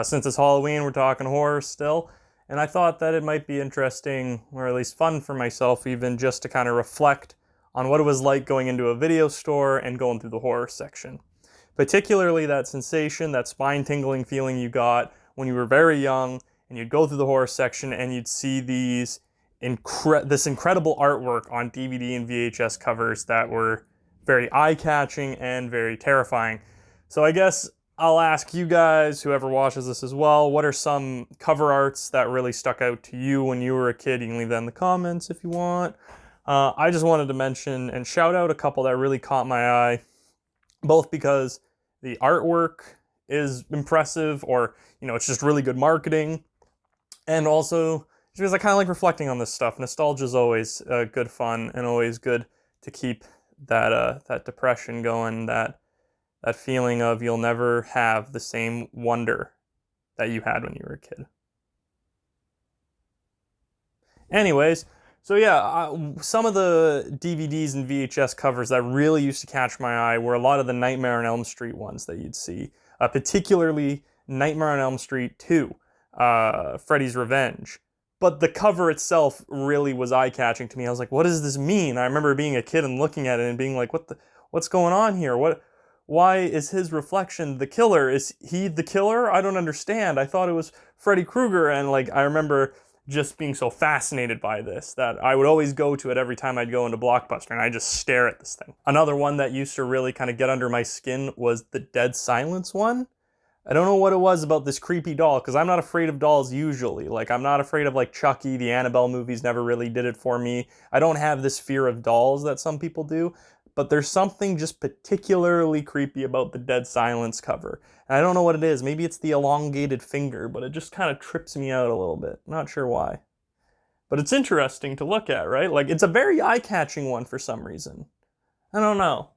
Since it's Halloween, we're talking horror still, and I thought that it might be interesting, or at least fun for myself even, just to kind of reflect on what it was like going into a video store and going through the horror section. Particularly that sensation, that spine-tingling feeling you got when you were very young, and you'd go through the horror section and you'd see this incredible artwork on DVD and VHS covers that were very eye-catching and very terrifying. So I guess I'll ask you guys, whoever watches this as well, what are some cover arts that really stuck out to you when you were a kid? You can leave that in the comments if you want. I just wanted to mention and shout out a couple that really caught my eye, both because the artwork is impressive, or, you know, it's just really good marketing, and also just because I kind of like reflecting on this stuff. Nostalgia is always good fun, and always good to keep that depression going, that feeling of you'll never have the same wonder that you had when you were a kid. Anyways, so yeah, some of the DVDs and VHS covers that really used to catch my eye were a lot of the Nightmare on Elm Street ones that you'd see, particularly Nightmare on Elm Street 2, Freddy's Revenge. But the cover itself really was eye-catching to me. I was like, what does this mean? I remember being a kid and looking at it and being like, what's going on here? Why is his reflection the killer? Is he the killer? I don't understand. I thought it was Freddy Krueger, and like I remember just being so fascinated by this that I would always go to it every time I'd go into Blockbuster, and I'd just stare at this thing. Another one that used to really kind of get under my skin was the Dead Silence one. I don't know what it was about this creepy doll, because I'm not afraid of dolls usually. Like, I'm not afraid of like Chucky. The Annabelle movies never really did it for me. I don't have this fear of dolls that some people do, but there's something just particularly creepy about the Dead Silence cover. And I don't know what it is. Maybe it's the elongated finger, but it just kind of trips me out a little bit. Not sure why. But it's interesting to look at, right? Like, it's a very eye-catching one for some reason. I don't know.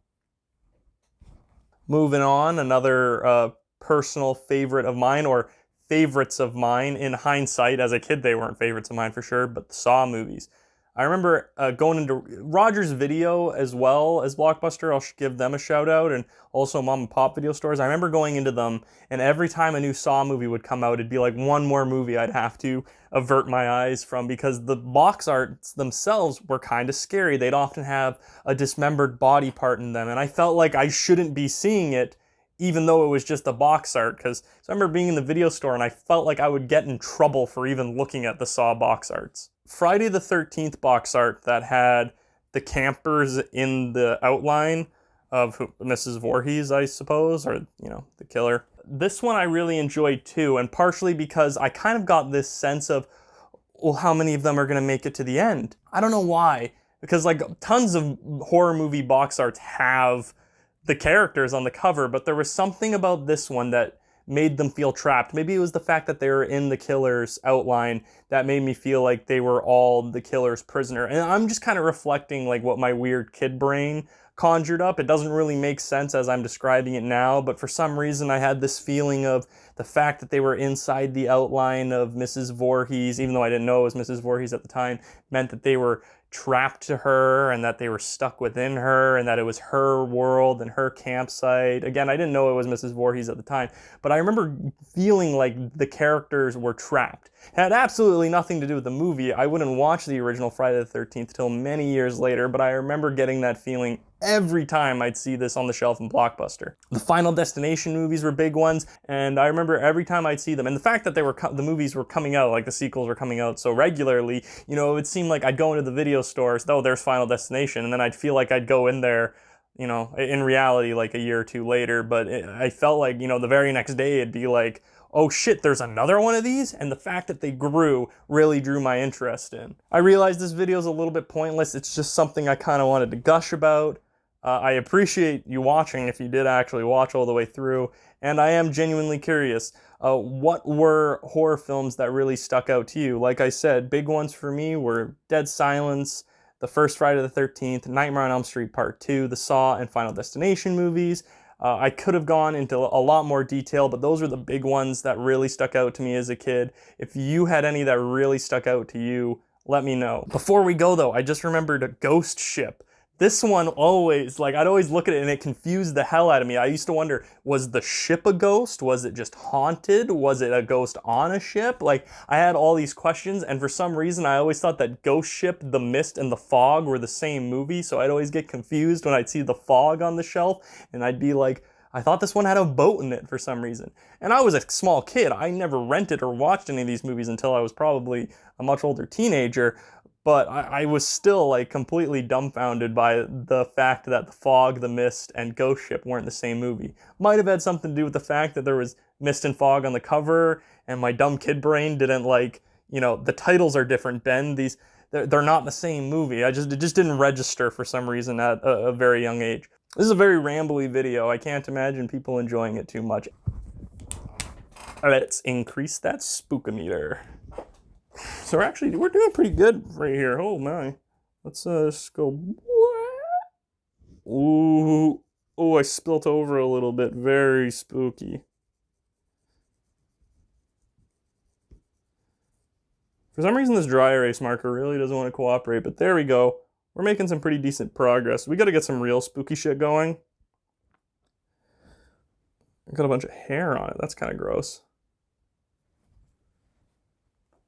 Moving on, another personal favorite of mine, or favorites of mine in hindsight. As a kid, they weren't favorites of mine for sure, but the Saw movies. I remember going into Rogers Video as well as Blockbuster. I'll give them a shout out, and also mom and pop video stores. I remember going into them, and every time a new Saw movie would come out, it'd be like one more movie I'd have to avert my eyes from, because the box arts themselves were kind of scary. They'd often have a dismembered body part in them, and I felt like I shouldn't be seeing it, even though it was just a box art. So I remember being in the video store, and I felt like I would get in trouble for even looking at the Saw box arts. Friday the 13th box art that had the campers in the outline of Mrs. Voorhees, I suppose, or, you know, the killer. This one I really enjoyed too, and partially because I kind of got this sense of, well, how many of them are going to make it to the end? I don't know why, because like tons of horror movie box arts have the characters on the cover, but there was something about this one that made them feel trapped. Maybe it was the fact that they were in the killer's outline that made me feel like they were all the killer's prisoner. And I'm just kind of reflecting like what my weird kid brain conjured up. It doesn't really make sense as I'm describing it now, but for some reason I had this feeling of the fact that they were inside the outline of Mrs. Voorhees, even though I didn't know it was Mrs. Voorhees at the time, meant that they were trapped to her, and that they were stuck within her, and that it was her world and her campsite. Again, I didn't know it was Mrs. Voorhees at the time, but I remember feeling like the characters were trapped. It had absolutely nothing to do with the movie. I wouldn't watch the original Friday the 13th till many years later, but I remember getting that feeling every time I'd see this on the shelf in Blockbuster. The Final Destination movies were big ones, and I remember every time I'd see them, and the fact that the movies were coming out, like the sequels were coming out so regularly, you know, it would seem like I'd go into the video stores, oh, there's Final Destination, and then I'd feel like I'd go in there, you know, in reality like a year or two later, but I felt like, you know, the very next day it'd be like, oh shit, there's another one of these? And the fact that they grew really drew my interest in. I realize this video is a little bit pointless. It's just something I kind of wanted to gush about. I appreciate you watching if you did actually watch all the way through, and I am genuinely curious. What were horror films that really stuck out to you? Like I said, big ones for me were Dead Silence, the first Friday the 13th, Nightmare on Elm Street Part 2, the Saw and Final Destination movies. I could have gone into a lot more detail, but those were the big ones that really stuck out to me as a kid. If you had any that really stuck out to you, let me know. Before we go though, I just remembered a Ghost Ship. This one always, like, I'd always look at it and it confused the hell out of me. I used to wonder, was the ship a ghost? Was it just haunted? Was it a ghost on a ship? Like, I had all these questions, and for some reason, I always thought that Ghost Ship, The Mist, and The Fog were the same movie, so I'd always get confused when I'd see The Fog on the shelf, and I'd be like, I thought this one had a boat in it for some reason. And I was a small kid. I never rented or watched any of these movies until I was probably a much older teenager. But I was still like completely dumbfounded by the fact that The Fog, The Mist, and Ghost Ship weren't the same movie. Might have had something to do with the fact that there was mist and fog on the cover, and my dumb kid brain didn't like, the titles are different, Ben. They're not the same movie. It just didn't register for some reason at a very young age. This is a very rambly video. I can't imagine people enjoying it too much. Let's increase that spookometer. So we're doing pretty good right here. Oh my. Let's just go. Ooh. Oh, I spilt over a little bit. Very spooky. For some reason, this dry erase marker really doesn't want to cooperate, but there we go. We're making some pretty decent progress. We got to get some real spooky shit going. I got a bunch of hair on it. That's kind of gross.